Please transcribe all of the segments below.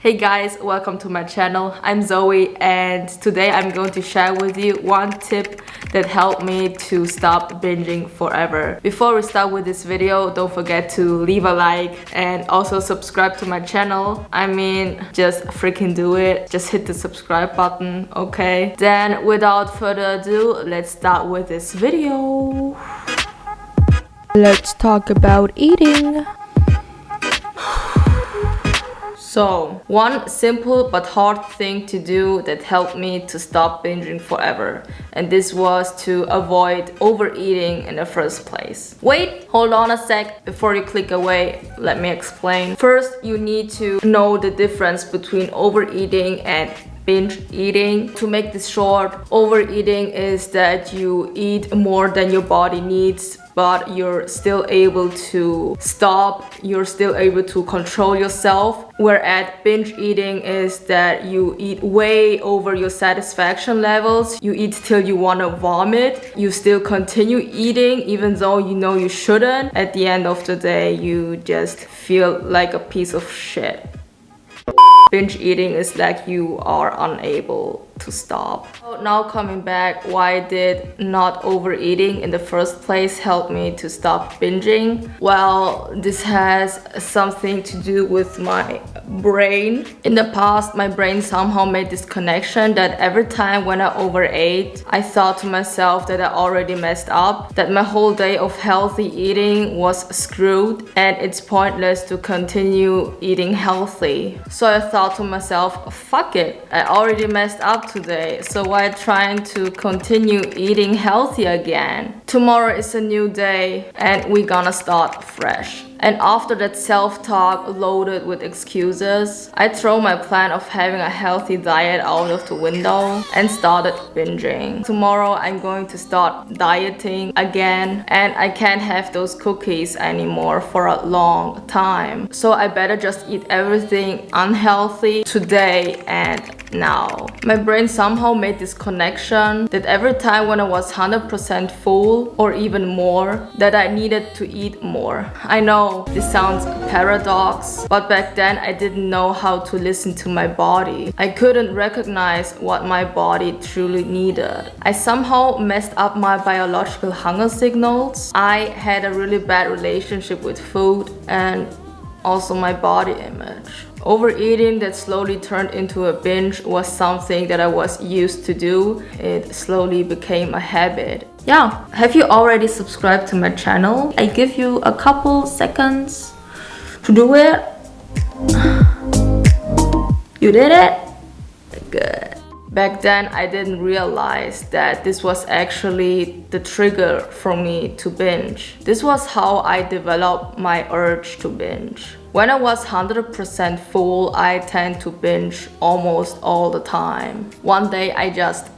Hey guys, welcome to my channel. I'm Zoe and today I'm going to share with you one tip that helped me to stop binging forever. Before we start with this video, don't forget to leave a like and also subscribe to my channel. I mean, just freaking do it. Just hit the subscribe button, okay? Then without further ado, let's start with this video. Let's talk about eating. So, one simple but hard thing to do that helped me to stop binging forever. And this was to avoid overeating in the first place. Wait, hold on a sec. Before you click away, let me explain. First, you need to know the difference between overeating and binge eating. To make this short, overeating is that you eat more than your body needs, but you're still able to stop, you're still able to control yourself. Whereas binge eating is that you eat way over your satisfaction levels. You eat till you want to vomit. You still continue eating even though you know you shouldn't. At the end of the day, you just feel like a piece of shit. Binge eating is like you are unable to stop. So now coming back, why did not overeating in the first place help me to stop binging? Well, this has something to do with my brain. In the past, my brain somehow made this connection that every time when I overate, I thought to myself that I already messed up, that my whole day of healthy eating was screwed and it's pointless to continue eating healthy. So I thought to myself, fuck it, I already messed up today, so why trying to continue eating healthy again? Tomorrow is a new day and we're gonna start fresh. And after that self-talk loaded with excuses, I throw my plan of having a healthy diet out of the window and started binging. Tomorrow I'm going to start dieting again and I can't have those cookies anymore for a long time. So I better just eat everything unhealthy today and now. My brain somehow made this connection that every time when I was 100% full or even more, that I needed to eat more. I know this sounds paradox, but back then I didn't know how to listen to my body. I couldn't recognize what my body truly needed. I somehow messed up my biological hunger signals. I had a really bad relationship with food and also my body image. Overeating that slowly turned into a binge was something that I was used to do. It slowly became a habit. Yeah, have you already subscribed to my channel? I give you a couple seconds to do it. You did it? Good. Back then, I didn't realize that this was actually the trigger for me to binge. This was how I developed my urge to binge. When I was 100% full, I tend to binge almost all the time. One day I just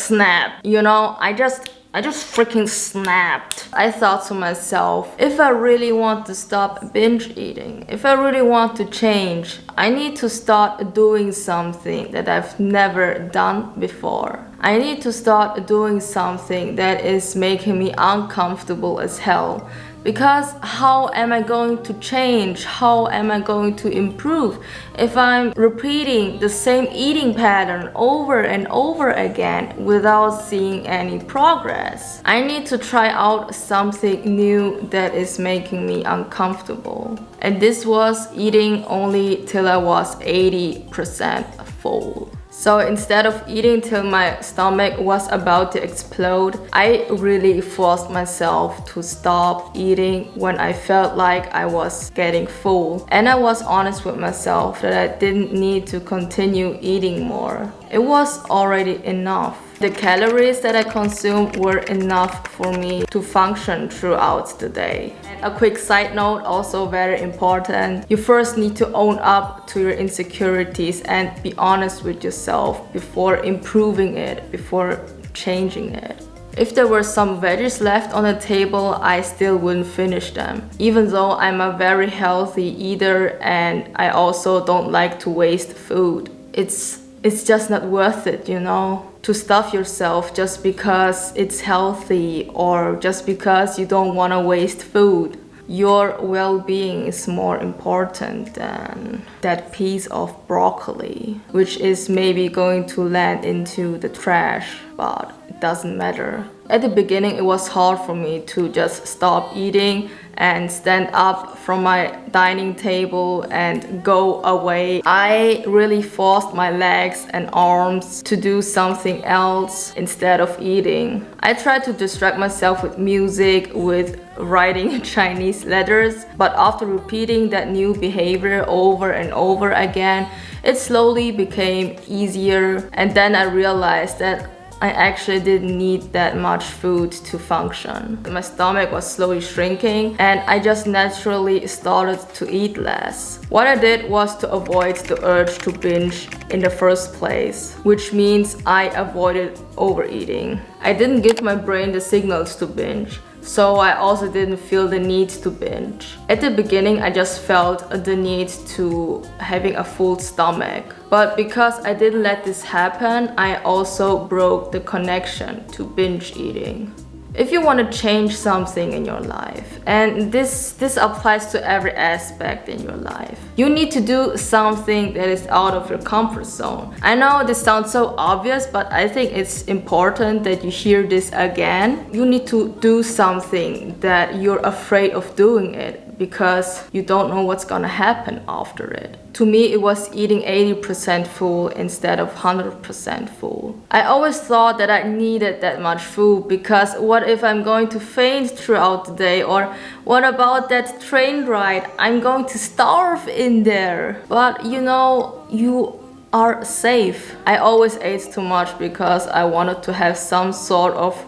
snapped, you know, I just freaking snapped. I thought to myself, if I really want to stop binge eating, if I really want to change, I need to start doing something that I've never done before. I need to start doing something that is making me uncomfortable as hell. Because how am I going to change? How am I going to improve if I'm repeating the same eating pattern over and over again without seeing any progress? I need to try out something new that is making me uncomfortable. And this was eating only till I was 80% full. So instead of eating till my stomach was about to explode, I really forced myself to stop eating when I felt like I was getting full. And I was honest with myself that I didn't need to continue eating more. It was already enough. The calories that I consumed were enough for me to function throughout the day. A quick side note, also very important. You first need to own up to your insecurities and be honest with yourself before improving it, before changing it. If there were some veggies left on the table, I still wouldn't finish them. Even though I'm a very healthy eater and I also don't like to waste food. It's just not worth it, you know, to stuff yourself just because it's healthy or just because you don't want to waste food. your well-being is more important than that piece of broccoli, which is maybe going to land into the trash, but it doesn't matter. At the beginning, it was hard for me to just stop eating and stand up from my dining table and go away. I really forced my legs and arms to do something else instead of eating. I tried to distract myself with music, with writing Chinese letters, but after repeating that new behavior over and over again, it slowly became easier, and then I realized that I actually didn't need that much food to function. My stomach was slowly shrinking and I just naturally started to eat less. What I did was to avoid the urge to binge in the first place, which means I avoided overeating. I didn't give my brain the signals to binge, so I also didn't feel the need to binge. At the beginning, I just felt the need to having a full stomach. But because I didn't let this happen, I also broke the connection to binge eating. If you want to change something in your life, and this applies to every aspect in your life, you need to do something that is out of your comfort zone. I know this sounds so obvious, but I think it's important that you hear this again. You need to do something that you're afraid of doing it because you don't know what's gonna happen after it. To me, it was eating 80% full instead of 100% full. I always thought that I needed that much food because what if I'm going to faint throughout the day, or what about that train ride? I'm going to starve in there. But you know, you are safe. I always ate too much because I wanted to have some sort of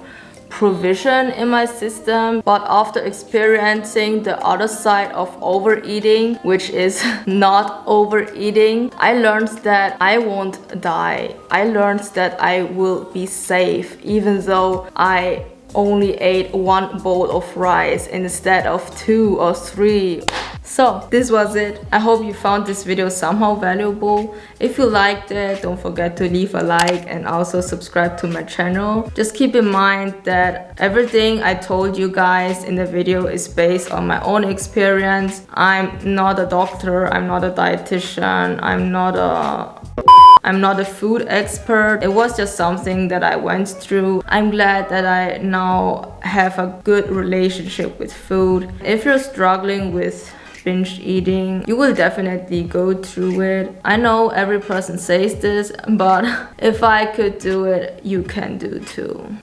provision in my system, but after experiencing the other side of overeating, which is not overeating, I learned that I won't die. I learned that I will be safe even though I only ate one bowl of rice instead of 2 or 3. So this was it. I hope you found this video somehow valuable. If you liked it, don't forget to leave a like and also subscribe to my channel. Just keep in mind that everything I told you guys in the video is based on my own experience. I'm not a doctor, I'm not a dietitian, I'm not a food expert. It was just something that I went through. I'm glad that I now have a good relationship with food. If you're struggling with binge eating, you will definitely go through it. I know every person says this, but if I could do it, you can do too.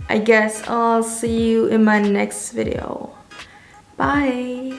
I guess I'll see you in my next video. Bye!